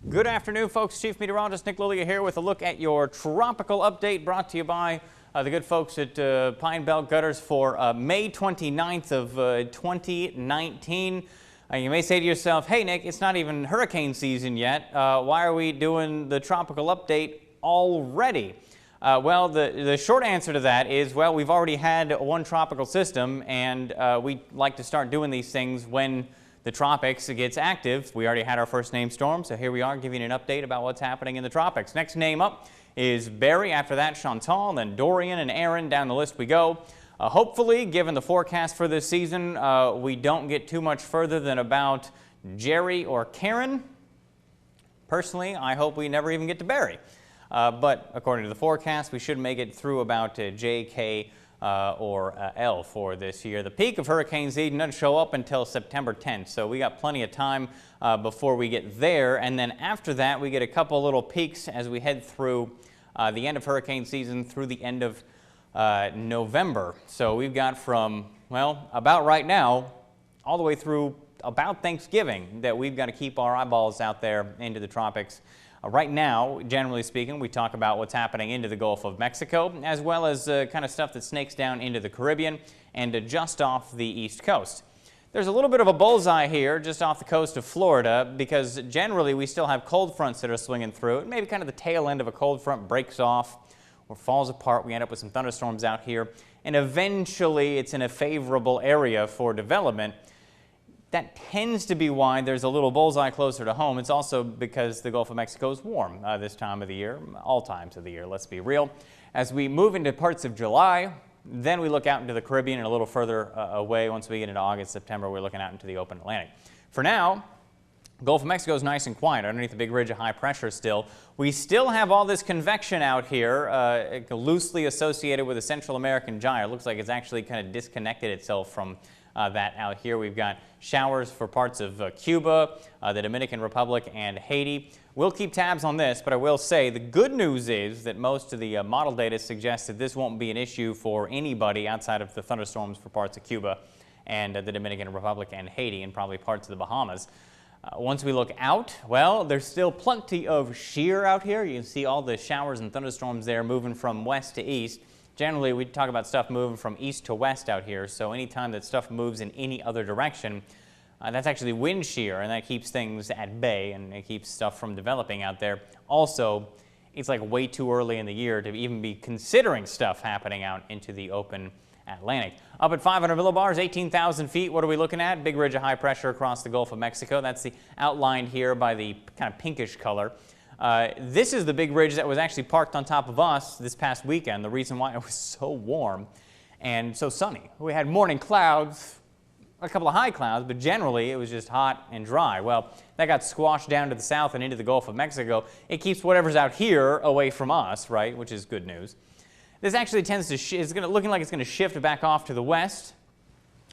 Good afternoon, folks. Chief Meteorologist Nick Lilia here with a look at your tropical update brought to you by the good folks at Pine Belt Gutters for May 29th of 2019. You may say to yourself, hey, Nick, it's not even hurricane season yet. Why are we doing the tropical update already? Well, the short answer to that is, well, we've already had one tropical system, and we like to start doing these things when the tropics gets active. We already had our first named storm, so here we are giving you an update about what's happening in the tropics. Next name up is Barry, after that Chantal, then Dorian and Aaron, down the list we go. Hopefully, given the forecast for this season, we don't get too much further than about Jerry or Karen. Personally, I hope we never even get to Barry. But according to the forecast, we should make it through about J, K, or L for this year. The peak of hurricane season doesn't show up until September 10th, so we got plenty of time before we get there. And then after that, we get a couple little peaks as we head through the end of hurricane season through the end of November. So we've got from, well, about right now, all the way through about Thanksgiving that we've got to keep our eyeballs out there into the tropics. Right now, generally speaking, we talk about what's happening into the Gulf of Mexico, as well as kind of stuff that snakes down into the Caribbean and just off the East Coast. There's a little bit of a bullseye here just off the coast of Florida, because generally we still have cold fronts that are swinging through. And maybe kind of the tail end of a cold front breaks off or falls apart. We end up with some thunderstorms out here, and eventually it's in a favorable area for development. That tends to be why there's a little bullseye closer to home. It's also because the Gulf of Mexico is warm this time of the year, all times of the year, let's be real. As we move into parts of July, then we look out into the Caribbean and a little further away. Once we get into August, September, we're looking out into the open Atlantic. For now, Gulf of Mexico is nice and quiet underneath the big ridge of high pressure still. We still have all this convection out here loosely associated with the Central American gyre. It looks like it's actually kind of disconnected itself from that out here. We've got showers for parts of Cuba, the Dominican Republic, and Haiti. We'll keep tabs on this, but I will say the good news is that most of the model data suggests that this won't be an issue for anybody outside of the thunderstorms for parts of Cuba and the Dominican Republic and Haiti, and probably parts of the Bahamas. Once we look out, well, there's still plenty of shear out here. You can see all the showers and thunderstorms there moving from west to east. Generally, we talk about stuff moving from east to west out here, so anytime that stuff moves in any other direction, that's actually wind shear, and that keeps things at bay, and it keeps stuff from developing out there. Also, it's like way too early in the year to even be considering stuff happening out into the open Atlantic. Up at 500 millibars, 18,000 feet, what are we looking at? Big ridge of high pressure across the Gulf of Mexico. That's the outlined here by the kind of pinkish color. This is the big ridge that was actually parked on top of us this past weekend, the reason why it was so warm and so sunny. We had morning clouds, a couple of high clouds, but generally it was just hot and dry. Well, that got squashed down to the south and into the Gulf of Mexico. It keeps whatever's out here away from us, right, which is good news. This actually tends to, it's looking like it's going to shift back off to the west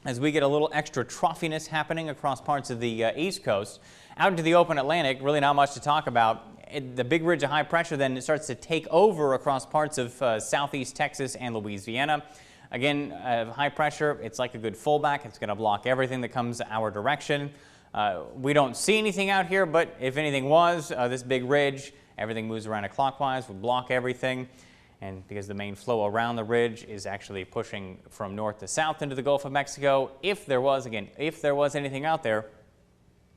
as we get a little extra troughiness happening across parts of the East Coast. Out into the open Atlantic, really not much to talk about. The big ridge of high pressure then it starts to take over across parts of southeast Texas and Louisiana. Again, high pressure, it's like a good fullback. It's going to block everything that comes our direction. We don't see anything out here, but if anything was, this big ridge, everything moves around clockwise, would block everything. And because the main flow around the ridge is actually pushing from north to south into the Gulf of Mexico, if there was anything out there,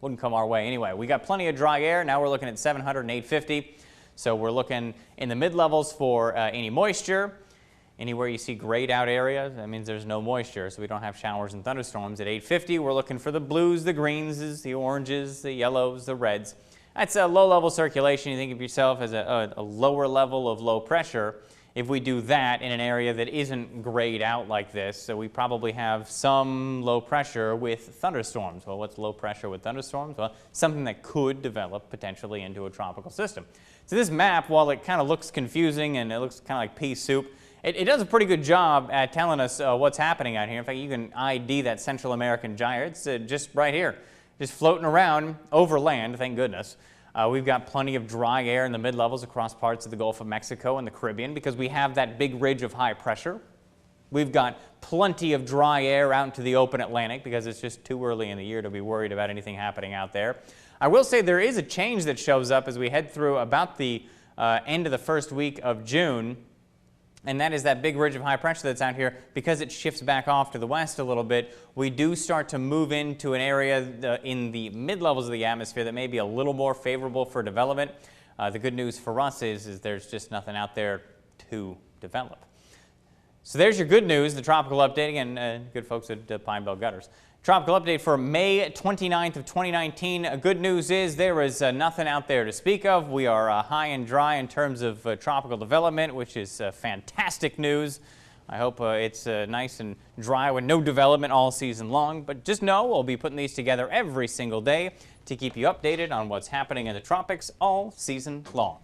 wouldn't come our way anyway. We got plenty of dry air. Now we're looking at 700 and 850. So we're looking in the mid-levels for any moisture. Anywhere you see grayed out areas, that means there's no moisture, so we don't have showers and thunderstorms. At 850, we're looking for the blues, the greens, the oranges, the yellows, the reds. That's a low-level circulation. You think of yourself as a lower level of low pressure. If we do that in an area that isn't grayed out like this, so we probably have some low pressure with thunderstorms. Well, what's low pressure with thunderstorms? Well, something that could develop potentially into a tropical system. So this map, while it kind of looks confusing and it looks kind of like pea soup, it does a pretty good job at telling us what's happening out here. In fact, you can ID that Central American gyre. It's just right here, just floating around over land, thank goodness. We've got plenty of dry air in the mid-levels across parts of the Gulf of Mexico and the Caribbean because we have that big ridge of high pressure. We've got plenty of dry air out into the open Atlantic because it's just too early in the year to be worried about anything happening out there. I will say there is a change that shows up as we head through about the end of the first week of June, and that is that big ridge of high pressure that's out here. Because it shifts back off to the west a little bit, we do start to move into an area in the mid-levels of the atmosphere that may be a little more favorable for development. The good news for us is there's just nothing out there to develop. So there's your good news, the tropical update. Again, good folks at Pine Belt Gutters. Tropical update for May 29th of 2019. Good news is there is nothing out there to speak of. We are high and dry in terms of tropical development, which is fantastic news. I hope it's nice and dry with no development all season long. But just know we'll be putting these together every single day to keep you updated on what's happening in the tropics all season long.